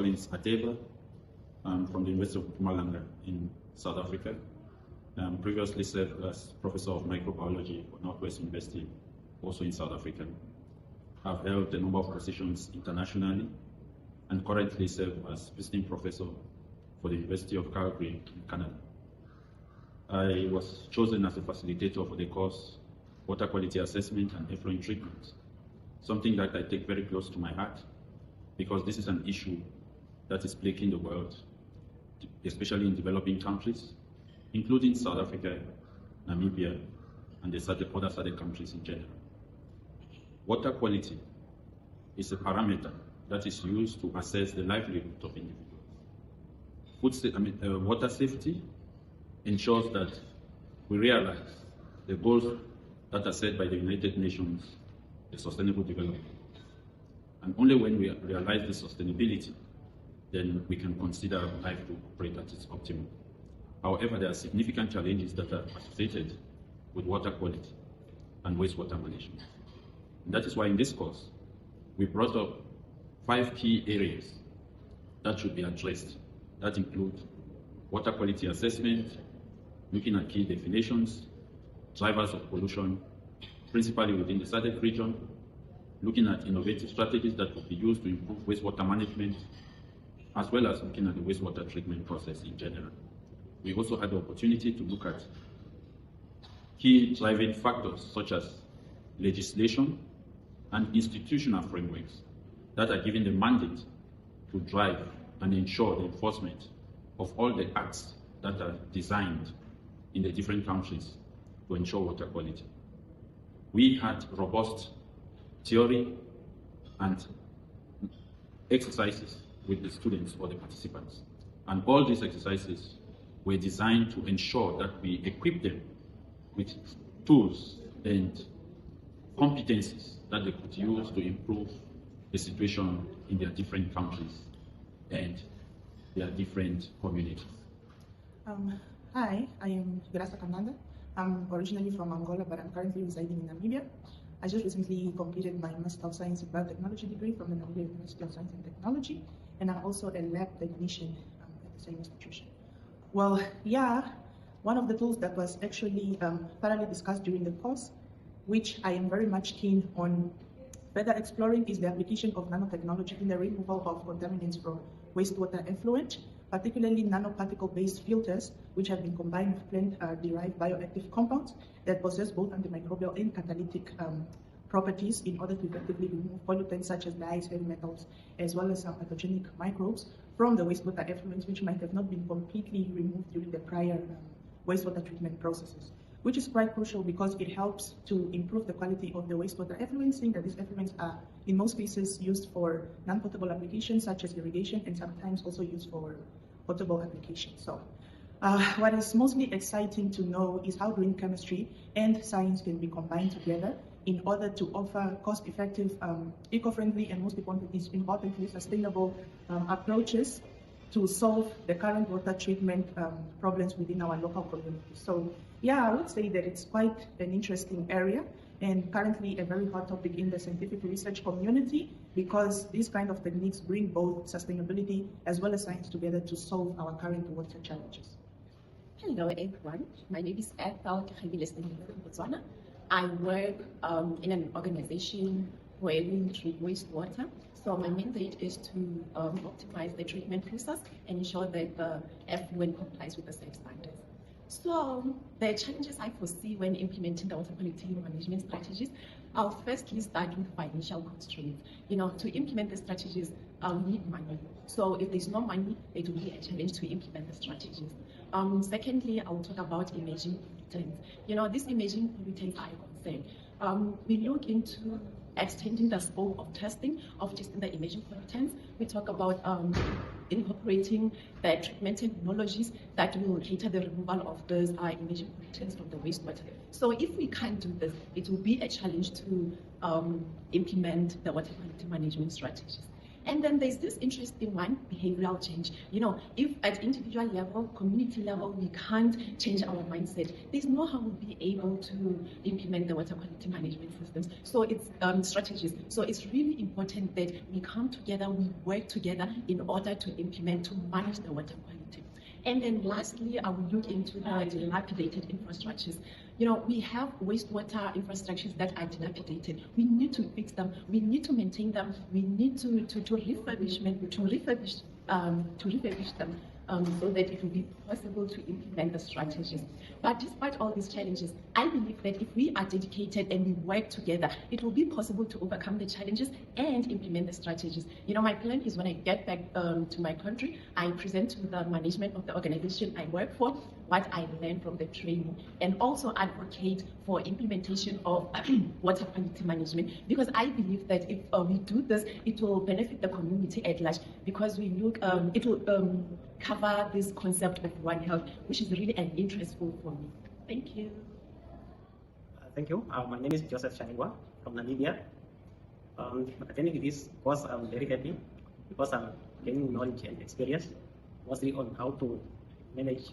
calling is Ateba. I'm from the University of Mpumalanga in South Africa. Previously served as Professor of Microbiology for Northwest University, also in South Africa. I've held a number of positions internationally and currently serve as Visiting Professor for the University of Calgary in Canada. I was chosen as a facilitator for the course Water Quality Assessment and Effluent Treatment, something that I take very close to my heart because this is an issue that is plaguing the world, especially in developing countries, including South Africa, Namibia, and the other SADC countries in general. Water quality is a parameter that is used to assess the livelihood of individuals. Water safety ensures that we realize the goals that are set by the United Nations, the Sustainable Development. And only when we realize the sustainability, then we can consider life to operate at its optimum. However, there are significant challenges that are associated with water quality and wastewater management. And that is why in this course, we brought up 5 key areas that should be addressed. That include water quality assessment, looking at key definitions, drivers of pollution, principally within the SADC region, looking at innovative strategies that could be used to improve wastewater management, as well as looking at the wastewater treatment process in general. We also had the opportunity to look at key driving factors such as legislation and institutional frameworks that are given the mandate to drive and ensure the enforcement of all the acts that are designed in the different countries to ensure water quality. We had robust theory and exercises with the students or the participants. And all these exercises were designed to ensure that we equip them with tools and competencies that they could use to improve the situation in their different countries and their different communities. Hi, I am Grasa Kamanda. I'm originally from Angola, but I'm currently residing in Namibia. I just recently completed my Master of Science in Biotechnology degree from the Namibia University of Science and Technology, and I'm also a lab technician at the same institution. Well, yeah, one of the tools that was actually thoroughly discussed during the course, which I am very much keen on further exploring, is the application of nanotechnology in the removal of contaminants from wastewater effluent, particularly nanoparticle-based filters, which have been combined with plant-derived bioactive compounds that possess both antimicrobial and catalytic properties in order to effectively remove pollutants such as dyes, heavy metals, as well as some pathogenic microbes from the wastewater effluents, which might have not been completely removed during the prior wastewater treatment processes, which is quite crucial because it helps to improve the quality of the wastewater effluents, seeing that these effluents are in most cases used for non-potable applications such as irrigation and sometimes also used for potable applications. So what is mostly exciting to know is how green chemistry and science can be combined together in order to offer cost-effective, eco-friendly, and most importantly, sustainable approaches to solve the current water treatment problems within our local communities. So yeah, I would say that it's quite an interesting area and currently a very hot topic in the scientific research community because these kind of techniques bring both sustainability as well as science together to solve our current water challenges. Hello everyone, my name is Ateba in Botswana. I work in an organization where we treat wastewater. So my mandate is to optimize the treatment process and ensure that the effluent complies with the safe standards. So the challenges I foresee when implementing the water quality management strategies, I'll firstly start with financial constraints. To implement the strategies, I'll need money. So if there's no money, it will be a challenge to implement the strategies. Secondly, I will talk about emerging pollutants. These emerging pollutants are a concern. We look into extending the scope of testing the emerging pollutants. We talk about incorporating the treatment technologies that will cater the removal of those emerging pollutants from the wastewater. So if we can't do this, it will be a challenge to implement the water quality management strategies. And then there's this interesting one, behavioral change. You know, if at individual level, community level, we can't change our mindset, there's no how we'll be able to implement the water quality management systems. So it's strategies. So it's really important that we come together, we work together in order to implement, to manage the water quality. And then lastly, I will look into the dilapidated infrastructures. You know, we have wastewater infrastructures that are dilapidated. We need to fix them. We need to maintain them. We need to refurbish them so that it will be possible to implement the strategies. But despite all these challenges, I believe that if we are dedicated and we work together, it will be possible to overcome the challenges and implement the strategies. You know, my plan is when I get back to my country, I present to the management of the organization I work for what I learned from the training, and also advocate for implementation of water quality management, because I believe that if we do this, it will benefit the community at large, because we look, it will cover this concept of One Health, which is really an interest for me. Thank you. Thank you. My name is Joseph Shanigwa from Namibia. Attending this course, I'm very happy because I'm gaining knowledge and experience, mostly on how to manage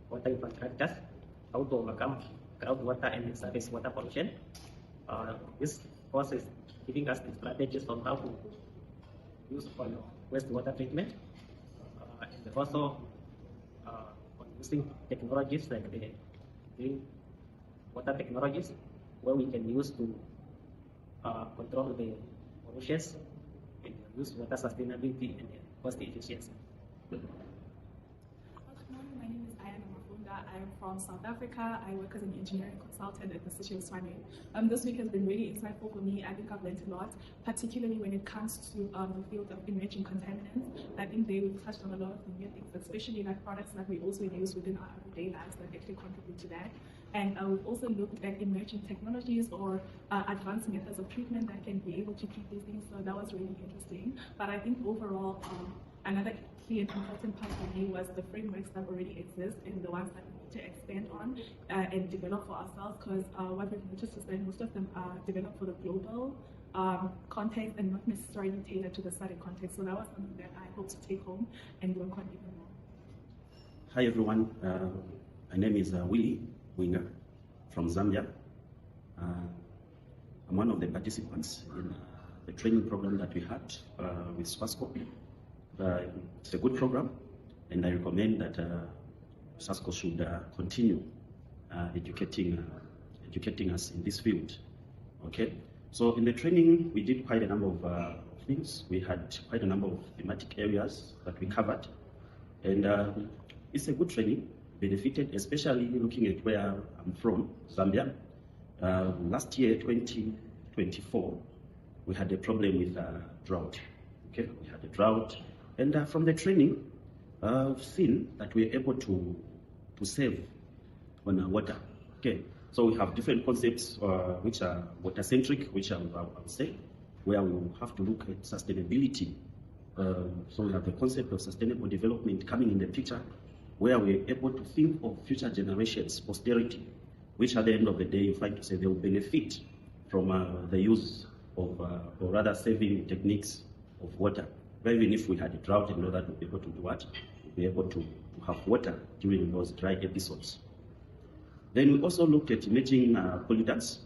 water infrastructures, how to overcome groundwater and surface water pollution. This course is giving us the strategies on how to use on wastewater treatment, and also on using technologies like the green water technologies, where we can use to control the pollutions and use water sustainability and cost efficiency. I'm from South Africa. I work as an engineering consultant at the City of Tshwane. This week has been really insightful for me. I think I've learned a lot, particularly when it comes to the field of emerging contaminants. I think we've touched on a lot of the new things, especially like products that we also use within our everyday lives that actually contribute to that. And we've also looked at emerging technologies or advanced methods of treatment that can be able to treat these things. So that was really interesting. But I think overall, another key and important part for me was the frameworks that already exist and the ones that we need to expand on and develop for ourselves, because what we've noticed is that most of them are developed for the global context and not necessarily tailored to the study context. So that was something that I hope to take home and work on even more. Hi everyone, my name is Willie Winger from Zambia. I'm one of the participants in the training program that we had with SASSCAL. It's a good program, and I recommend that SASSCAL should continue educating us in this field. Okay, so in the training we did quite a number of things. We had quite a number of thematic areas that we covered, and it's a good training, benefited, especially looking at where I'm from, Zambia. Last year, 2024, we had a problem with drought. Okay, we had a drought. And from the training, I've seen that we're able to save on our water. Okay, so we have different concepts which are water-centric, which I would say, where we will have to look at sustainability. So we have the concept of sustainable development coming in the picture, where we're able to think of future generations, posterity, which at the end of the day, you find to say they will benefit from the use of, or rather saving techniques of water. Even if we had a drought and all that, we'll be able to do what? We'll be able to have water during those dry episodes. Then we also looked at emerging pollutants,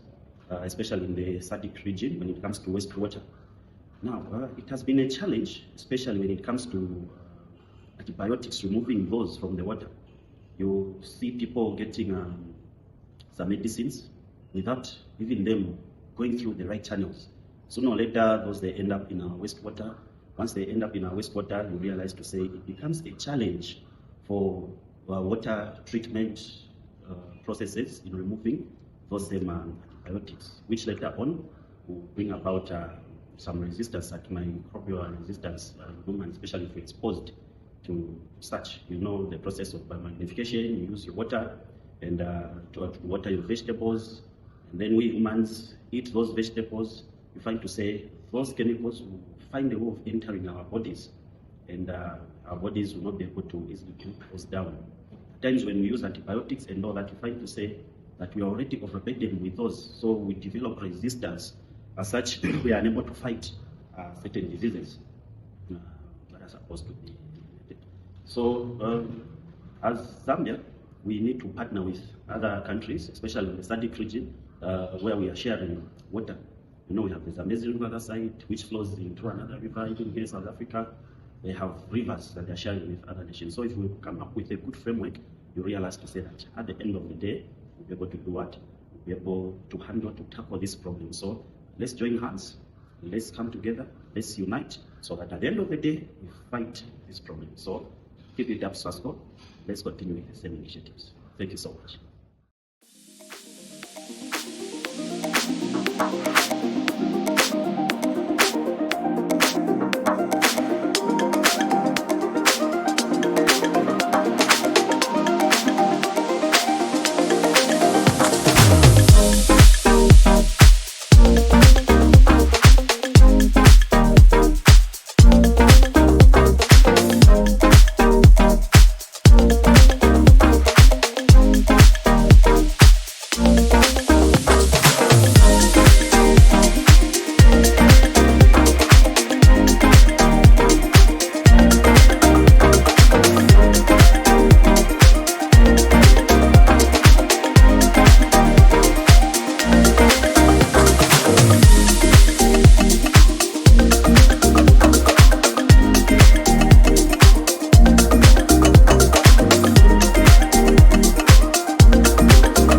especially in the SADC region when it comes to wastewater. Now, it has been a challenge, especially when it comes to antibiotics, removing those from the water. You see people getting some medicines without even them going through the right channels. Sooner or later, those they end up in our wastewater. Once they end up in our wastewater, you realize to say it becomes a challenge for water treatment processes in removing those same antibiotics, which later on will bring about some resistance, antimicrobial resistance in humans, especially if you're exposed to such. You know the process of biomagnification. You use your water and to water your vegetables, and then we humans eat those vegetables. You find to say those chemicals will find a way of entering our bodies, and our bodies will not be able to easily keep those down. At times when we use antibiotics and all that, you find to say that we are already overburdened with those, so we develop resistance. As such, we are unable to fight certain diseases. supposed to be implemented. So as Zambia, we need to partner with other countries, especially in the SADC region, where we are sharing water. You know, we have the Zambezi River on the other side, which flows into another river. Even here in South Africa, they have rivers that they are sharing with other nations. So if we come up with a good framework, you realize to say that at the end of the day, we'll be able to do what? We'll be able to handle, to tackle this problem. So let's join hands, let's come together, let's unite, so that at the end of the day, we fight this problem. So keep it up, SASSCAL. Let's continue with the same initiatives. Thank you so much.